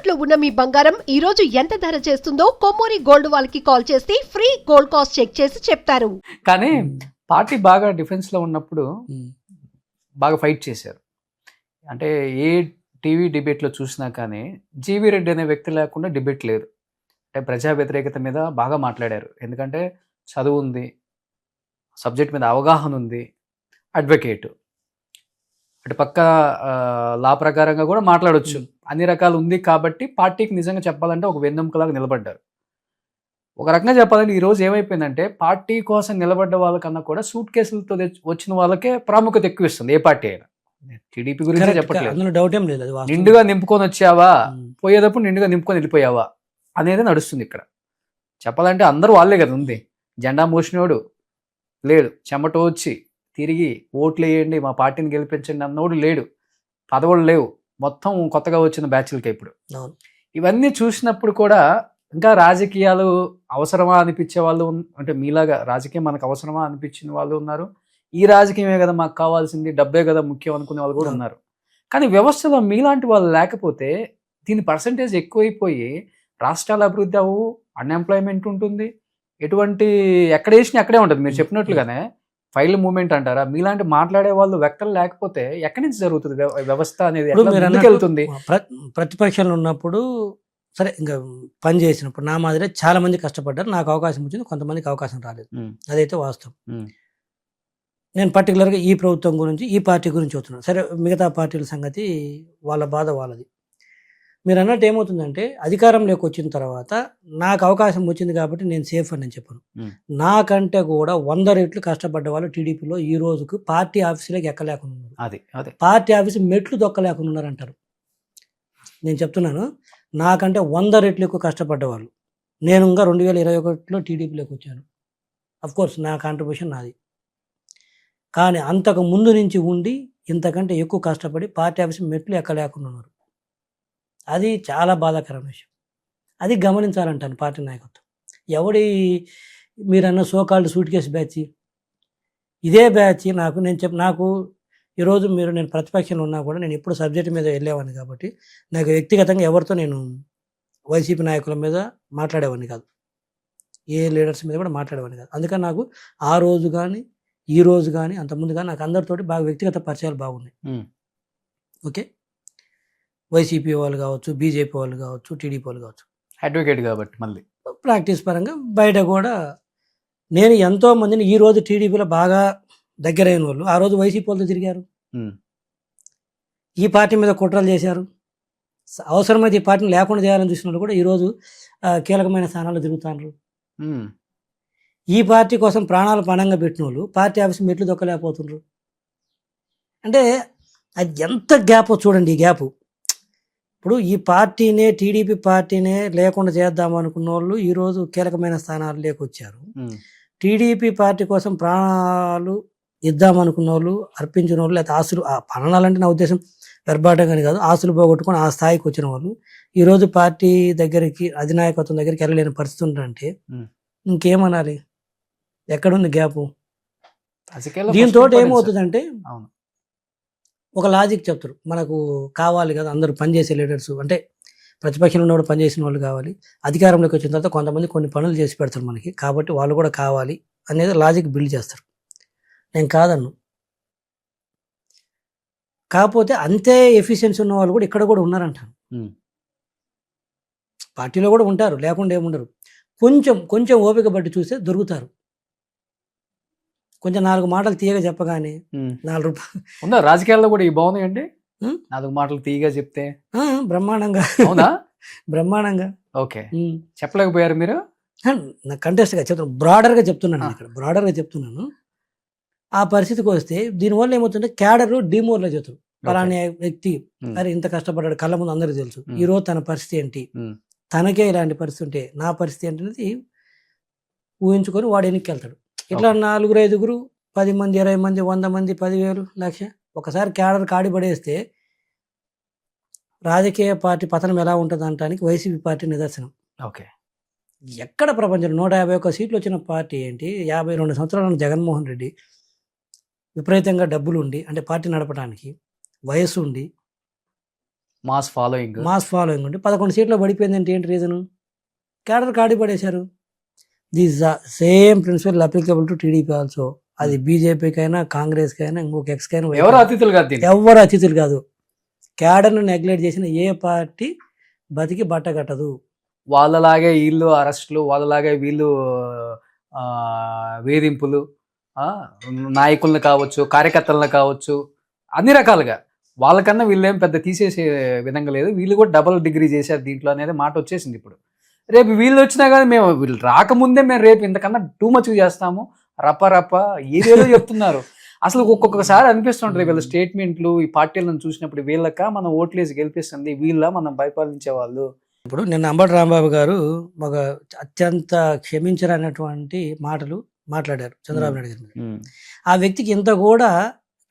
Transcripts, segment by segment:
తాకట్టులో ఉన్న మీ బంగారం ఈ రోజు ఎంత ధర చేస్తుందో కొమ్మూరి గోల్డ్ వాళ్ళకి కాల్ చేస్తే ఫ్రీ గోల్డ్ కాస్ట్ చెక్ చేసి చెప్తారు. కానీ పార్టీ బాగా డిఫెన్స్ లో ఉన్నప్పుడు బాగా ఫైట్ చేశారు. అంటే ఏ టీవీ డిబేట్ లో చూసినా కానీ జీవీ రెడ్డి అనే వ్యక్తి లేకుండా డిబేట్ లేదు. అంటే ప్రజా వ్యతిరేకత మీద బాగా మాట్లాడారు. ఎందుకంటే చదువు ఉంది, సబ్జెక్ట్ మీద అవగాహన ఉంది, అడ్వకేట్, అటు పక్క లా ప్రకారంగా కూడా మాట్లాడొచ్చు, అన్ని రకాలు ఉంది. కాబట్టి పార్టీకి నిజంగా చెప్పాలంటే ఒక వెన్నెముకలాగా నిలబడ్డారు. ఒక రకంగా చెప్పాలంటే ఈరోజు ఏమైపోయిందంటే పార్టీ కోసం నిలబడ్డ వాళ్ళకన్నా కూడా సూట్ కేసులతో వచ్చిన వాళ్ళకే ప్రాముఖ్యత ఎక్కువ ఇస్తుంది ఏ పార్టీ అయినా. టీడీపీ గురించి చెప్పట్లేదు. డౌట్ ఏం లేదు. నిండుగా నింపుకొని వచ్చావా, పోయేటప్పుడు నిండుగా నింపుకొని వెళ్ళిపోయావా అనేది నడుస్తుంది ఇక్కడ. చెప్పాలంటే అందరూ వాళ్ళే కదా ఉంది. జెండా మోసినోడు లేడు, చెమట వచ్చి తిరిగి ఓట్లు వేయండి మా పార్టీని గెలిపించండి అన్నోడు లేడు, పదవులు లేవు, మొత్తం కొత్తగా వచ్చిన బ్యాచ్లకి. ఇప్పుడు ఇవన్నీ చూసినప్పుడు కూడా ఇంకా రాజకీయాలు అవసరమా అనిపించే వాళ్ళు, అంటే మీలాగా రాజకీయం మనకు అవసరమా అనిపించిన వాళ్ళు ఉన్నారు. ఈ రాజకీయమే కదా మాకు కావాల్సింది, డబ్బే కదా ముఖ్యం అనుకునే వాళ్ళు కూడా ఉన్నారు. కానీ వ్యవస్థలో మీలాంటి వాళ్ళు లేకపోతే దీని పర్సంటేజ్ ఎక్కువైపోయి రాష్ట్రాల అభివృద్ధి అవ్వు, అన్ఎంప్లాయ్మెంట్ ఉంటుంది, ఎటువంటి ఎక్కడ వేసినా అక్కడే ఉంటుంది. మీరు చెప్పినట్లుగానే ఫైల్ మూవ్మెంట్ అంటారా, మీలాంటి మాట్లాడే వాళ్ళు వ్యక్తులు లేకపోతే ఎక్కడి నుంచి జరుగుతుంది వ్యవస్థ అనేది, వెళ్తుంది? ప్రతిపక్షంలో ఉన్నప్పుడు సరే, ఇంకా పని చేసినప్పుడు నా మాదిరే చాలా మంది కష్టపడ్డారు. నాకు అవకాశం వచ్చింది, కొంతమందికి అవకాశం రాలేదు. అదైతే వాస్తవం. నేను పర్టికులర్గా ఈ ప్రభుత్వం గురించి, ఈ పార్టీ గురించి చెప్తున్నాను. సరే, మిగతా పార్టీల సంగతి వాళ్ళ బాధ వాళ్ళది. మీరు అన్నట్టు ఏమవుతుందంటే అధికారంలోకి వచ్చిన తర్వాత నాకు అవకాశం వచ్చింది కాబట్టి నేను సేఫ్ అని నేను చెప్పను. నాకంటే కూడా 100 రెట్లు కష్టపడ్డ వాళ్ళు టీడీపీలో ఈ రోజుకు పార్టీ ఆఫీసులోకి ఎక్కలేకుండా ఉన్నారు. పార్టీ ఆఫీసు మెట్లు దొక్కలేకుండా ఉన్నారంటారు. నేను చెప్తున్నాను, నాకంటే 100 రెట్లు ఎక్కువ కష్టపడ్డ వాళ్ళు. నేను ఇంకా 2021లో టీడీపీలోకి వచ్చాను. అఫ్కోర్స్ నా కాంట్రిబ్యూషన్ నాది. కానీ అంతకు ముందు నుంచి ఉండి ఇంతకంటే ఎక్కువ కష్టపడి పార్టీ ఆఫీసు మెట్లు ఎక్కలేకుండా ఉన్నారు. అది చాలా బాధాకరమైన విషయం. అది గమనించాలంటాను పార్టీ నాయకత్వం. ఎవడి మీరన్న సోకాల్డ్ సూట్ కేసు బ్యాచ్, ఇదే బ్యాచ్ నాకు ఈరోజు నేను ప్రతిపక్షంలో ఉన్నా కూడా నేను ఎప్పుడు సబ్జెక్ట్ మీద వెళ్ళేవాడిని కాబట్టి నాకు వ్యక్తిగతంగా ఎవరితో నేను వైసీపీ నాయకుల మీద మాట్లాడేవాడిని కాదు, ఏ లీడర్స్ మీద కూడా మాట్లాడేవాడిని కాదు. అందుకని నాకు ఆ రోజు కానీ ఈ రోజు కానీ అంతకుముందు కానీ నాకు అందరితోటి బాగా వ్యక్తిగత పరిచయాలు బాగున్నాయి. ఓకే, వైసీపీ వాళ్ళు కావచ్చు, బీజేపీ వాళ్ళు కావచ్చు, టీడీపీ వాళ్ళు కావచ్చు, అడ్వకేట్ కాబట్టి మళ్ళీ ప్రాక్టీస్ పరంగా బయట కూడా నేను ఎంతో మందిని ఈ రోజు టీడీపీలో బాగా దగ్గరైన వాళ్ళు ఆ రోజు వైసీపీ వాళ్ళతో తిరిగారు, ఈ పార్టీ మీద కుట్రలు చేశారు, అవసరమైతే ఈ పార్టీని లేకుండా చేయాలని చూసిన వాళ్ళు కూడా ఈరోజు కీలకమైన స్థానాల్లో తిరుగుతున్నారు. ఈ పార్టీ కోసం ప్రాణాలు పణంగా పెట్టిన వాళ్ళు పార్టీ ఆఫీస్ మెట్లు దొక్కలేకపోతున్నారు. అంటే అది ఎంత గ్యాప్ చూడండి. ఈ గ్యాప్ ఇప్పుడు ఈ పార్టీనే, టీడీపీ పార్టీనే లేకుండా చేద్దాం అనుకున్న వాళ్ళు ఈరోజు కీలకమైన స్థానాలు లేకొచ్చారు. టీడీపీ పార్టీ కోసం ప్రాణాలు ఇద్దామనుకున్న వాళ్ళు, అర్పించిన వాళ్ళు, లేకపోతే ఆస్తులు, ప్రాణాలంటే నా ఉద్దేశం వెర్బాటం కానీ కాదు, ఆస్తులు పోగొట్టుకొని ఆ స్థాయికి వచ్చిన వాళ్ళు ఈరోజు పార్టీ దగ్గరికి, అధినాయకత్వం దగ్గరికి వెళ్ళలేని పరిస్థితి ఉందంటే ఇంకేమనాలి? ఎక్కడుంది గ్యాపు? దీంతో ఏమవుతుందంటే ఒక లాజిక్ చెప్తారు, మనకు కావాలి కదా అందరూ పనిచేసే లీడర్స్, అంటే ప్రతిపక్షంలో ఉన్నప్పుడు పనిచేసిన వాళ్ళు కావాలి, అధికారంలోకి వచ్చిన తర్వాత కొంతమంది కొన్ని పనులు చేసి పెడతారు మనకి, కాబట్టి వాళ్ళు కూడా కావాలి అనేది లాజిక్ బిల్డ్ చేస్తారు. నేను కాదన్ను. కాకపోతే అంతే ఎఫిషియన్సీ ఉన్న వాళ్ళు కూడా ఇక్కడ కూడా ఉన్నారంటాను. పార్టీలో కూడా ఉంటారు, లేకుండా ఏముండరు. కొంచెం ఓపిక బట్టి చూస్తే దొరుకుతారు. కొంచెం 4 మాటలు తీయగా చెప్పగానే 4 రూపాయలు. రాజకీయాల్లో కూడా ఈ బాగున్నాయండి, 4 మాటలు తీయగా చెప్తే బ్రహ్మాండంగా. అవునా? బ్రహ్మాండంగా. ఓకే, చెప్పలేకపోయారు మీరు? నా కంటెస్ట్గా చెప్తున్నాను, బ్రాడర్గా చెప్తున్నాను, ఇక్కడ బ్రాడర్గా చెప్తున్నాను. ఆ పరిస్థితికి వస్తే దీనివల్ల ఏమవుతుంటే క్యాడర్ డిమోరలైజ్ అవుతారు. పలానా వ్యక్తి అరే ఇంత కష్టపడ్డాడు, కళ్ళ ముందు అందరికీ తెలుసు, ఈరోజు తన పరిస్థితి ఏంటి, తనకే ఇలాంటి పరిస్థితి ఉంటే నా పరిస్థితి ఏంటనేది ఊహించుకొని వాడు వెనక్కి వెళ్తాడు. ఇట్లా 4, 5, 10 మంది, 20 మంది, 100 మంది, 10,000, 1,00,000 ఒకసారి క్యాడర్ కాడి పడేస్తే రాజకీయ పార్టీ పతనం ఎలా ఉంటుంది అనడానికి వైసీపీ పార్టీ నిదర్శనం. ఓకే, ఎక్కడ ప్రపంచంలో 151 సీట్లు వచ్చిన పార్టీ ఏంటి? 52 సంవత్సరాల జగన్మోహన్ రెడ్డి విపరీతంగా డబ్బులు ఉండి, అంటే పార్టీ నడపడానికి వయస్సు ఉండి, మాస్ ఫాలోయింగ్. మాస్ ఫాలోయింగ్ ఉంటే 11 సీట్లో పడిపోయిందంటే ఏంటి రీజను? క్యాడర్ కాడి పడేశారు. This the same principle applicable to TDP also. అది బీజేపీకైనా కాంగ్రెస్కైనా ఇంకొక ఎక్స్కైనా ఎవరు అతిథులు కాదు దీనికి. ఎవరు అతిథులు కాదు. క్యాడర్ను నెగ్లెక్ట్ చేసిన ఏ పార్టీ బతికి బట్ట కట్టదు. వాళ్ళలాగే వీళ్ళు అరెస్టులు, వాళ్ళలాగే వీళ్ళు వేధింపులు, నాయకులను కావచ్చు, కార్యకర్తలను కావచ్చు, అన్ని రకాలుగా వాళ్ళకన్నా వీళ్ళేం పెద్ద తీసేసే విధంగా లేదు. వీళ్ళు కూడా డబుల్ డిగ్రీ చేశారు దీంట్లో అనేది మాట వచ్చేసింది. ఇప్పుడు రేపు వీళ్ళు వచ్చినా కానీ మేము వీళ్ళు రాకముందే మేము రేపు ఇంతకన్నా టూ మచ్ చేస్తాము, రప్ప ఏదేదో చెప్తున్నారు. అసలు ఒక్కొక్కసారి అనిపిస్తుంటుంది వీళ్ళ స్టేట్మెంట్లు ఈ పార్టీలను చూసినప్పుడు, వీళ్ళక మనం ఓట్లేసి గెలిపిస్తుంది, వీళ్ళ మనం పరిపాలించే వాళ్ళు. ఇప్పుడు నిన్న అంబటి రాంబాబు గారు ఒక అత్యంత క్షమించరన్నటువంటి మాటలు మాట్లాడారు చంద్రబాబు నాయుడు గారి మీద. ఆ వ్యక్తికి ఇంత కూడా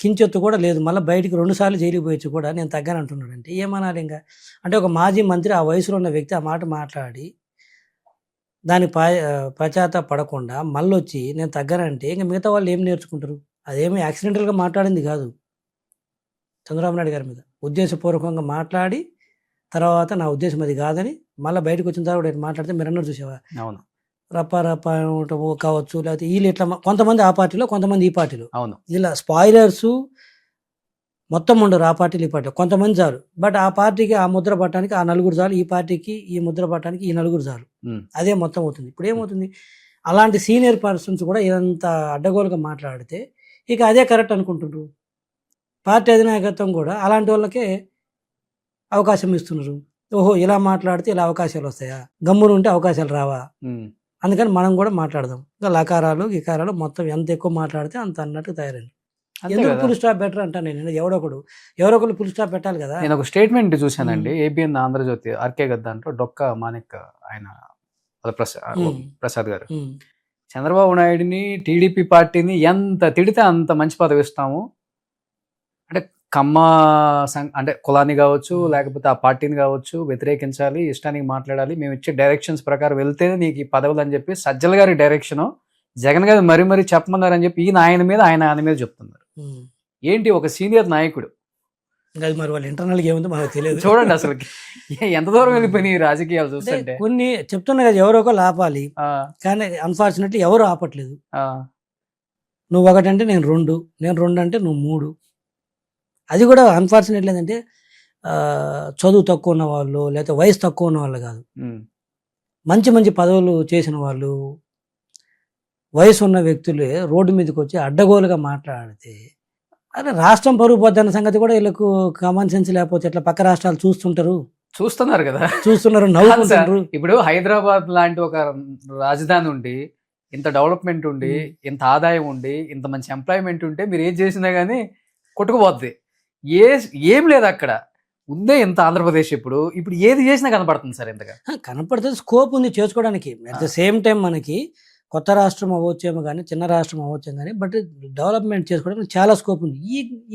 కించెత్తు కూడా లేదు. మళ్ళీ బయటికి 2 సార్లు జైలుకి పోయొచ్చు కూడా నేను తగ్గాను అంటున్నాడంటే ఏమనాలి ఇంకా? అంటే ఒక మాజీ మంత్రి, ఆ వయసులో ఉన్న వ్యక్తి ఆ మాట మాట్లాడి దాని పశ్చాత్తాప పడకుండా మళ్ళీ వచ్చి నేను తగ్గానంటే ఇంకా మిగతా వాళ్ళు ఏం నేర్చుకుంటారు? అదేమి యాక్సిడెంటల్గా మాట్లాడింది కాదు. చంద్రబాబు నాయుడు గారి మీద ఉద్దేశపూర్వకంగా మాట్లాడి తర్వాత నా ఉద్దేశం అది కాదని మళ్ళీ బయటకు వచ్చిన తర్వాత మాట్లాడితే మీరు అన్నారు చూసావా, అవును, రప్ప కావచ్చు, లేకపోతే వీళ్ళు ఇట్లా కొంతమంది ఆ పార్టీలో, కొంతమంది ఈ పార్టీలో, అవును, ఇలా స్పాయిలర్స్ మొత్తం ఉండరు. ఆ పార్టీలు ఈ పార్టీలో కొంతమంది చాలు. బట్ ఆ పార్టీకి ఆ ముద్ర పట్టడానికి ఆ నలుగురు చాలు, ఈ పార్టీకి ఈ ముద్ర పట్టడానికి ఈ నలుగురు చాలు. అదే మొత్తం అవుతుంది. ఇప్పుడు ఏమవుతుంది, అలాంటి సీనియర్ పర్సన్స్ కూడా ఇదంతా అడ్డగోలుగా మాట్లాడితే ఇక అదే కరెక్ట్ అనుకుంటున్నారు. పార్టీ అధినాయకత్వం కూడా అలాంటి వాళ్ళకే అవకాశం ఇస్తున్నారు. ఓహో ఇలా మాట్లాడితే ఇలా అవకాశాలు వస్తాయా, గమ్మున ఉంటే అవకాశాలు రావా, అందుకని మనం కూడా మాట్లాడదాం. ఇంకా లకారాలు గికారాలు మొత్తం ఎంత ఎక్కువ మాట్లాడితే అంత అన్నట్టు తయారైంది. ఎందుకు ఫుల్ స్టాప్ బెటర్ అంటాను నేను. ఎవరో ఒకరు ఫుల్ స్టాప్ పెట్టాలి కదా. నేను ఒక స్టేట్మెంట్ చూశానండి, ఏబిఎన్ ఆంధ్రజ్యోతి ఆర్కే గద్ద అంటూ డొక్క మాణిక్ ఆయన ప్రసాద్ గారు, చంద్రబాబు నాయుడిని టీడీపీ పార్టీని ఎంత తిడితే అంత మంచి పదవి ఇస్తాము, అంటే కమ్మ అంటే కులాన్ని కావచ్చు లేకపోతే ఆ పార్టీని కావచ్చు వ్యతిరేకించాలి, ఇష్టానికి మాట్లాడాలి, మేము ఇచ్చే డైరెక్షన్స్ ప్రకారం వెళ్తేనే నీకు ఈ పదవులు అని చెప్పి సజ్జల గారి డైరెక్షన్ జగన్ గారు మరీ చెప్పమన్నారని చెప్పి ఆయన మీద చెప్తున్నారు. ఏంటి ఒక సీనియర్ నాయకుడు, మరి వాళ్ళ ఇంటర్నల్గా ఏముందో మనకు తెలియదు. చూడండి అసలు ఎంత దూరం వెళ్ళిపోయినాయి రాజకీయాలు చూస్తుంటే. కొన్ని చెప్తున్నా కదా, ఎవరో ఒకరు ఆపాలి, కానీ అన్ఫార్చునేట్లీ ఎవరు ఆపట్లేదు. నువ్వు ఒకటంటే నేను రెండు అంటే నువ్వు 3. అది కూడా అన్ఫార్చునేట్లీ ఏంటంటే చదువు తక్కువ ఉన్న వాళ్ళు లేకపోతే వయసు తక్కువ ఉన్న వాళ్ళు కాదు, మంచి పదవులు చేసిన వాళ్ళు, వయసు ఉన్న వ్యక్తులే రోడ్డు మీదకి వచ్చి అడ్డగోలుగా మాట్లాడితే అరే రాష్ట్రం పరుగు పోద్దన్న సంగతి కూడా వీళ్ళకు కామన్ సెన్స్ లేకపోతే ఎట్లా పక్క రాష్ట్రాలు చూస్తున్నారు కదా, నవ్వుకుంటారు. ఇప్పుడు హైదరాబాద్ లాంటి ఒక రాజధాని ఉండి, ఇంత డెవలప్మెంట్ ఉండి, ఇంత ఆదాయం ఉండి, ఇంత మంచి ఎంప్లాయ్మెంట్ ఉంటే మీరు ఏం చేసినా కానీ కొట్టుకుపోద్ది. ఏం లేదు అక్కడ ఉందే ఇంత ఆంధ్రప్రదేశ్. ఇప్పుడు ఏది చేసినా కనపడుతుంది సార్, ఇంతగా కనపడుతుంది. స్కోప్ ఉంది చేసుకోవడానికి. అట్ ద సేమ్ టైం మనకి కొత్త రాష్ట్రం అవ్వచ్చేమో కానీ, చిన్న రాష్ట్రం అవ్వచ్చేమో కానీ, బట్ డెవలప్మెంట్ చేసుకోవడానికి చాలా స్కోప్ ఉంది.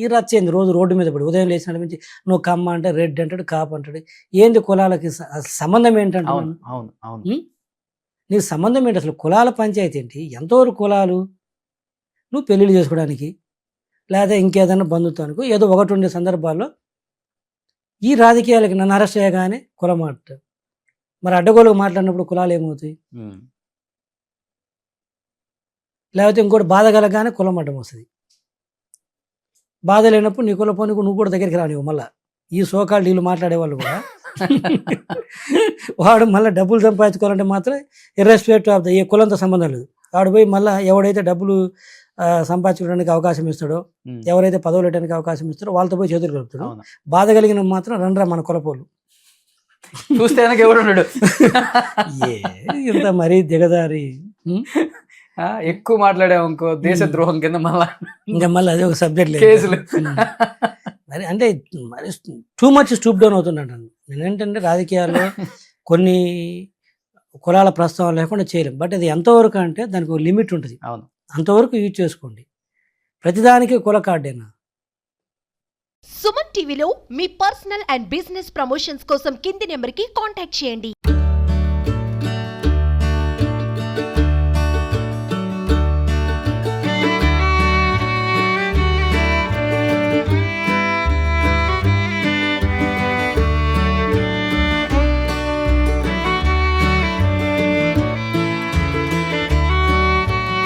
ఈ రచ్చేంది రోజు రోడ్డు మీద పడి ఉదయం లేచిన నుంచి నువ్వు కమ్మ అంటే రెడ్ అంటాడు, కాపు అంటాడు. ఏంది కులాలకి సంబంధం ఏంటంటే, నీకు సంబంధం ఏంటి అసలు? కులాల పంచాయతీ ఏంటి? ఎంతవరకు కులాలు? నువ్వు పెళ్ళిళ్ళు చేసుకోవడానికి లేదా ఇంకేదైనా బంధుత్వానికి ఏదో ఒకటి ఉండే సందర్భాల్లో ఈ రాజకీయాలకి నన్ను అరెస్ట్ చేయగానే కులం మాట. మరి అడ్డగోలుగా మాట్లాడినప్పుడు కులాలు ఏమవుతాయి? లేకపోతే ఇంకోటి బాధ కలగానే కులం అడ్డం వస్తుంది. బాధ లేనప్పుడు నీ కుల పోనీ నువ్వు కూడా దగ్గరికి రానివ్వు. మళ్ళీ ఈ సోకాళ్ళు వీళ్ళు మాట్లాడేవాళ్ళు కూడా వాడు మళ్ళీ డబ్బులు సంపాదించుకోవాలంటే మాత్రం ఇర్రెస్పెక్టివ్ ఆఫ్ ద ఏ కులంతో సంబంధం లేదు. వాడు పోయి మళ్ళీ ఎవడైతే డబ్బులు సంపాదించుకోవడానికి అవకాశం ఇస్తాడో, ఎవరైతే పదవులు పెట్టడానికి అవకాశం ఇస్తాడో వాళ్ళతో పోయి చేతులు కలుపుతాడు. బాధ కలిగిన మాత్రం రండ్రా మన కులపోళ్ళు చూస్తే ఎవడు ఇంత మరీ దిగదారి ఎక్కువ మాట్లాడాము ఇంకో దేశ ద్రోహం కింద మళ్ళీ అదే ఒక సబ్జెక్ట్ లేదు. మరి అంటే మరి టూ మచ్ స్టూప్ డౌన్ అవుతున్నాడు. నేనేంటంటే రాజకీయాల్లో కొన్ని కులాల ప్రస్తావన లేకుండా చేయలేం. బట్ అది ఎంతవరకు అంటే దానికి ఒక లిమిట్ ఉంటుంది. అంతవరకు యూజ్ చేసుకోండి. ప్రతిదానికి కుల కార్డేనా. సుమన్ టీవీలో మీ పర్సనల్ అండ్ బిజినెస్ ప్రమోషన్స్ కోసం కింది నెంబర్కి కాంటాక్ట్ చేయండి.